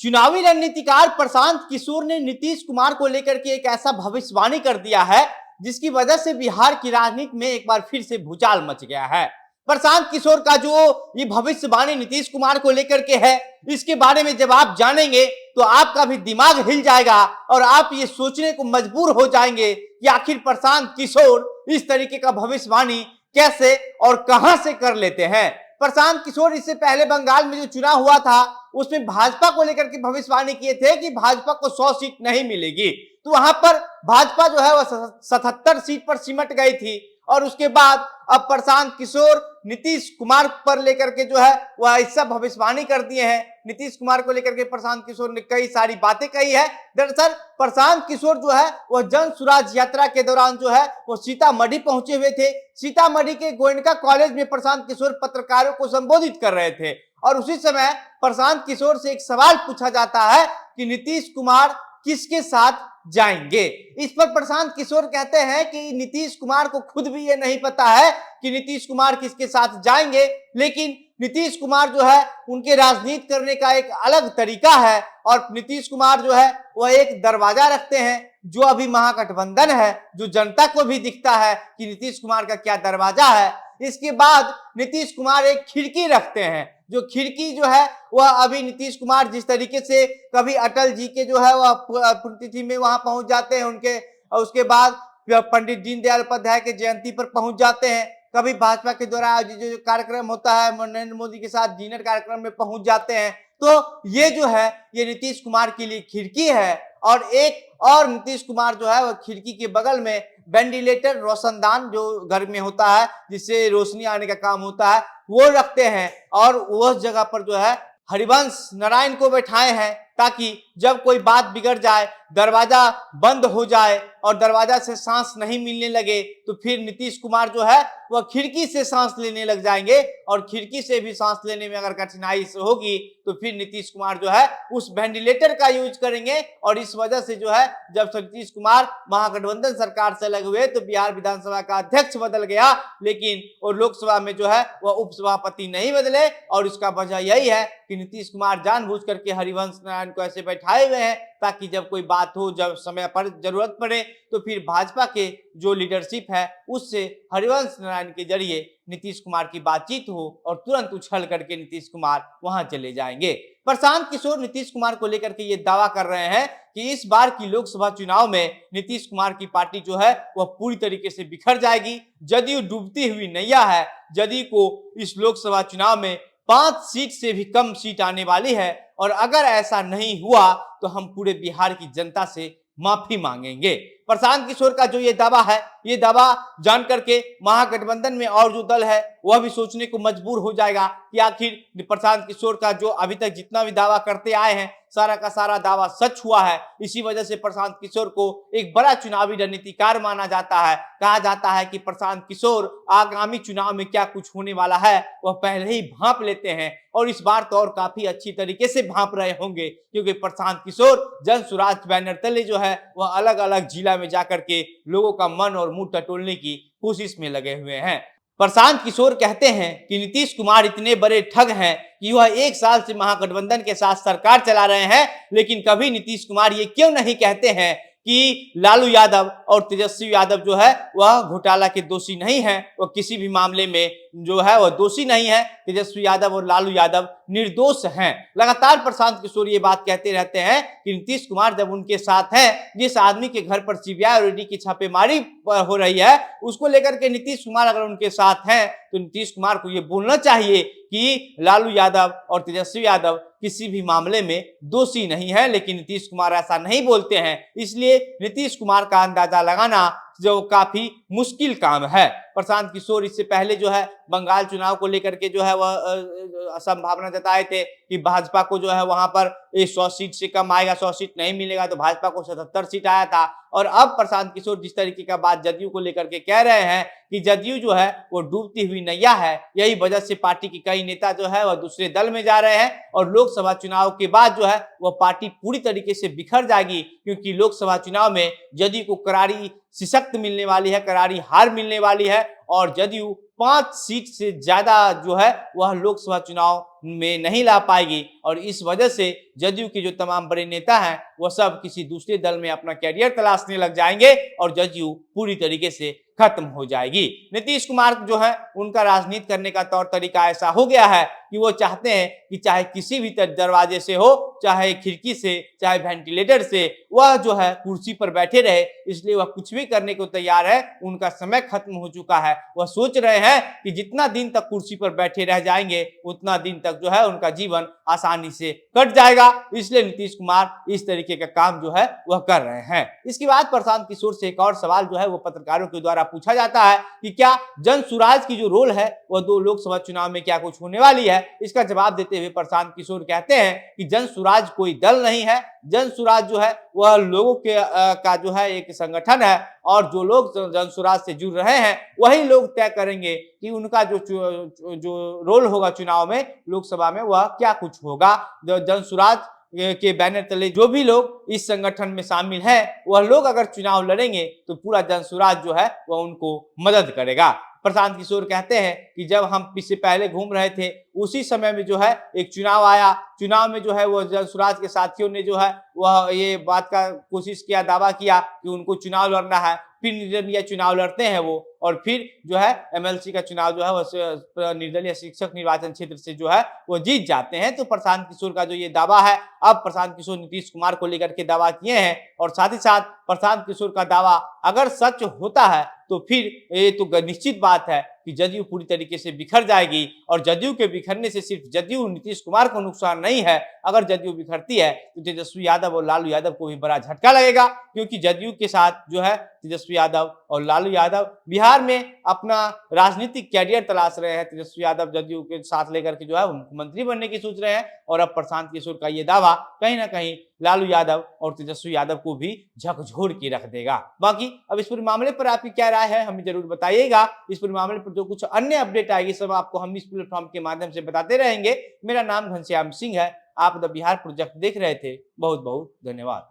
चुनावी रणनीतिकार प्रशांत किशोर ने नीतीश कुमार को लेकर के एक ऐसा भविष्यवाणी कर दिया है जिसकी वजह से बिहार की राजनीति में एक बार फिर से भूचाल मच गया है। प्रशांत किशोर का जो ये भविष्यवाणी नीतीश कुमार को लेकर के है, इसके बारे में जब आप जानेंगे तो आपका भी दिमाग हिल जाएगा और आप ये सोचने को मजबूर हो जाएंगे कि आखिर प्रशांत किशोर इस तरीके का भविष्यवाणी कैसे और कहां से कर लेते हैं। प्रशांत किशोर इससे पहले बंगाल में जो चुनाव हुआ था उसमें भाजपा को लेकर के भविष्यवाणी किए थे कि भाजपा को 100 सीट नहीं मिलेगी, तो वहां पर भाजपा जो है वह 77 सीट पर सिमट गई थी। और उसके बाद अब प्रशांत किशोर नीतीश कुमार पर लेकर के जो है वह ऐसा भविष्यवाणी कर दिए हैं। नीतीश कुमार को लेकर के प्रशांत किशोर ने कई सारी बातें कही है। दरअसल प्रशांत किशोर जो है वह जन सुराज यात्रा के दौरान जो है वो सीतामढ़ी पहुंचे हुए थे। सीतामढ़ी के गोयनका कॉलेज में प्रशांत किशोर पत्रकारों को संबोधित कर रहे थे और उसी समय प्रशांत किशोर से एक सवाल पूछा जाता है कि नीतीश कुमार किसके साथ जाएंगे। इस पर प्रशांत किशोर कहते हैं कि नीतीश कुमार को खुद भी ये नहीं पता है कि नीतीश कुमार किसके साथ जाएंगे, लेकिन नीतीश कुमार जो है उनके राजनीति करने का एक अलग तरीका है और नीतीश कुमार जो है वह एक दरवाजा रखते हैं जो अभी महागठबंधन है, जो जनता को भी दिखता है कि नीतीश कुमार का क्या दरवाजा है। इसके बाद नीतीश कुमार एक खिड़की रखते हैं, जो खिड़की जो है वह अभी नीतीश कुमार जिस तरीके से कभी अटल जी के जो है वह पुण्यतिथि में वहां पहुंच जाते हैं उनके, उसके बाद पंडित दीनदयाल उपाध्याय के जयंती पर पहुंच जाते हैं, कभी भाजपा के द्वारा आयोजित जो कार्यक्रम होता है नरेंद्र मोदी के साथ डिनर कार्यक्रम में पहुंच जाते हैं। तो ये जो है ये नीतीश कुमार के लिए खिड़की है। और एक और नीतीश कुमार जो है वह खिड़की के बगल में वेंटिलेटर रोशनदान जो घर में होता है जिससे रोशनी आने का काम होता है वो रखते हैं और उस जगह पर जो है हरिवंश नारायण को बैठाए हैं ताकि जब कोई बात बिगड़ जाए, दरवाजा बंद हो जाए और दरवाजा से सांस नहीं मिलने लगे तो फिर नीतीश कुमार जो है वह खिड़की से सांस लेने लग जाएंगे और खिड़की से भी सांस लेने में अगर कठिनाई होगी तो फिर नीतीश कुमार जो है उस वेंटिलेटर का यूज करेंगे। और इस वजह से जो है जब नीतीश कुमार महागठबंधन सरकार से लगे हुए तो बिहार विधानसभा का अध्यक्ष बदल गया, लेकिन वो लोकसभा में जो है वह उपसभापति नहीं बदले। और इसका वजह यही है कि नीतीश कुमार जानबूझ करके हरिवंश नारायण को ऐसे बैठाए हुए हैं ताकि जब कोई बात हो, जब समय पर जरूरत पड़े तो फिर भाजपा के जो लीडरशिप है उससे हरिवंश नारायण के जरिए नीतीश कुमार की बातचीत हो और तुरंत उछल करके नीतीश कुमार वहां चले जाएंगे। प्रशांत किशोर नीतीश कुमार को लेकर के ये दावा कर रहे हैं कि इस बार की लोकसभा चुनाव में नीतीश कुमार की पार्टी जो है वह पूरी तरीके से बिखर जाएगी। जदयू डूबती हुई नैया है, जदयू को इस लोकसभा चुनाव में 5 सीट से भी कम सीट आने वाली है और अगर ऐसा नहीं हुआ तो हम पूरे बिहार की जनता से माफी मांगेंगे। प्रशांत किशोर का जो ये दावा है, ये दावा जान करके महागठबंधन में और जो दल है वह भी सोचने को मजबूर हो जाएगा कि आखिर प्रशांत किशोर का जो अभी तक जितना भी दावा करते आए हैं सारा का सारा दावा सच हुआ है। इसी वजह से प्रशांत किशोर को एक बड़ा चुनावी रणनीतिकार माना जाता है। कहा जाता है कि प्रशांत किशोर आगामी चुनाव में क्या कुछ होने वाला है वह पहले ही भांप लेते हैं और इस बार तो और काफी अच्छी तरीके से भांप रहे होंगे क्योंकि प्रशांत किशोर जन सुराज बैनर तले जो है वह अलग अलग जिला में जाकर के लोगों का मन और मुंह टटोलने की कोशिश में लगे हुए हैं। प्रशांत किशोर कहते हैं कि नीतीश कुमार इतने बड़े ठग हैं कि वह 1 साल से महागठबंधन के साथ सरकार चला रहे हैं, लेकिन कभी नीतीश कुमार ये क्यों नहीं कहते हैं कि लालू यादव और तेजस्वी यादव जो है वह घोटाला के दोषी नहीं है, वह किसी भी मामले में जो है वह दोषी नहीं है। तेजस्वी यादव और लालू यादव निर्दोष हैं। लगातार प्रशांत किशोर ये बात कहते रहते हैं कि नीतीश कुमार जब उनके साथ हैं, जिस आदमी के घर पर सीबीआई और ईडी की छापेमारी हो रही है उसको लेकर के नीतीश कुमार अगर उनके साथ हैं तो नीतीश कुमार को ये बोलना चाहिए कि लालू यादव और तेजस्वी यादव किसी भी मामले में दोषी नहीं है, लेकिन नीतीश कुमार ऐसा नहीं बोलते हैं। इसलिए नीतीश कुमार का अंदाजा लगाना जो काफी मुश्किल काम है। प्रशांत किशोर इससे पहले जो है बंगाल चुनाव को लेकर के जो है वह संभावना जताए थे कि भाजपा को जो है वहां पर 100 सीट से कम आएगा, 100 सीट नहीं मिलेगा, तो भाजपा को 77 सीट आया था। और अब प्रशांत किशोर जिस तरीके का बात जदयू को लेकर के कह रहे हैं कि जदयू जो है वो डूबती हुई नैया है, यही वजह से पार्टी के कई नेता जो है वह दूसरे दल में जा रहे हैं और लोकसभा चुनाव के बाद जो है वह पार्टी पूरी तरीके से बिखर जाएगी क्योंकि लोकसभा चुनाव में जदयू को करारी शिकस्त मिलने वाली है, करारी हार मिलने वाली है और जदयू 5 सीट से ज्यादा जो है वह लोकसभा चुनाव में नहीं ला पाएगी और इस वजह से जदयू के जो तमाम बड़े नेता हैं वह सब किसी दूसरे दल में अपना कैरियर तलाशने लग जाएंगे और जदयू पूरी तरीके से खत्म हो जाएगी। नीतीश कुमार जो है उनका राजनीति करने का तौर तरीका ऐसा हो गया है कि वो चाहते हैं कि चाहे किसी भी दरवाजे से हो, चाहे खिड़की से, चाहे वेंटिलेटर से, वह जो है कुर्सी पर बैठे रहे, इसलिए वह कुछ भी करने को तैयार है। उनका समय खत्म हो चुका है। वह सोच रहे हैं कि जितना दिन तक कुर्सी पर बैठे रह जाएंगे उतना दिन तक जो है उनका जीवन आसानी से कट जाएगा, इसलिए नीतीश कुमार इस तरीके का काम जो है वह कर रहे हैं। इसके बाद प्रशांत किशोर से एक और सवाल जो है वो पत्रकारों के द्वारा पूछा जाता है कि क्या जन सुराज की जो रोल है वह 2 लोकसभा चुनाव में क्या कुछ होने वाली है। इसका जवाब देते हुए प्रशांत किशोर कहते हैं कि जन सुराज कोई दल नहीं है, जन सुराज जो है वह लोगों के का जो है एक संगठन है और जो लोग जन सुराज से जुड़ रहे हैं वही लोग तय करेंगे कि उनका जो रोल होगा चुनाव में, लोकसभा में, वह क्या कुछ होगा। जन सुराज के बैनर तले जो भी लोग इस संगठन में शामिल हैं वह लोग अगर चुनाव लड़ेंगे तो पूरा जन सुराज जो है वह उनको मदद करेगा। प्रशांत किशोर कहते हैं कि जब हम इससे पहले घूम रहे थे उसी समय में जो है एक चुनाव आया, चुनाव में जो है वो जन सुराज के साथियों ने जो है वह ये बात का कोशिश किया, दावा किया कि उनको चुनाव लड़ना है, फिर निर्दलीय चुनाव लड़ते हैं वो और फिर जो है एमएलसी का चुनाव जो है वह निर्दलीय शिक्षक निर्वाचन क्षेत्र से जो है वो जीत जाते हैं। तो प्रशांत किशोर का जो ये दावा है, अब प्रशांत किशोर नीतीश कुमार को लेकर के दावा किए हैं और साथ ही साथ प्रशांत किशोर का दावा अगर सच होता है तो फिर ये तो निश्चित बात है कि जदयू पूरी तरीके से बिखर जाएगी और जदयू के बिखरने से सिर्फ जदयू नीतीश कुमार को नुकसान नहीं है। अगर जदयू बिखरती है तो तेजस्वी यादव और लालू यादव को भी बड़ा झटका लगेगा, क्योंकि जदयू के साथ जो है तेजस्वी यादव और लालू यादव बिहार में अपना राजनीतिक कैरियर तलाश रहे हैं। तेजस्वी यादव जदयू के साथ लेकर के जो है मुख्यमंत्री बनने की सोच रहे हैं और अब प्रशांत किशोर का ये दावा कहीं ना कहीं लालू यादव और तेजस्वी यादव को भी झकझोर के रख देगा। बाकी अब इस पूरे मामले पर आपकी क्या राय है हमें जरूर बताइएगा। इस पूरे मामले पर जो कुछ अन्य अपडेट आएगी सब आपको हम इस प्लेटफॉर्म के माध्यम से बताते रहेंगे। मेरा नाम घनश्याम सिंह है, आप द बिहार प्रोजेक्ट देख रहे थे। बहुत बहुत धन्यवाद।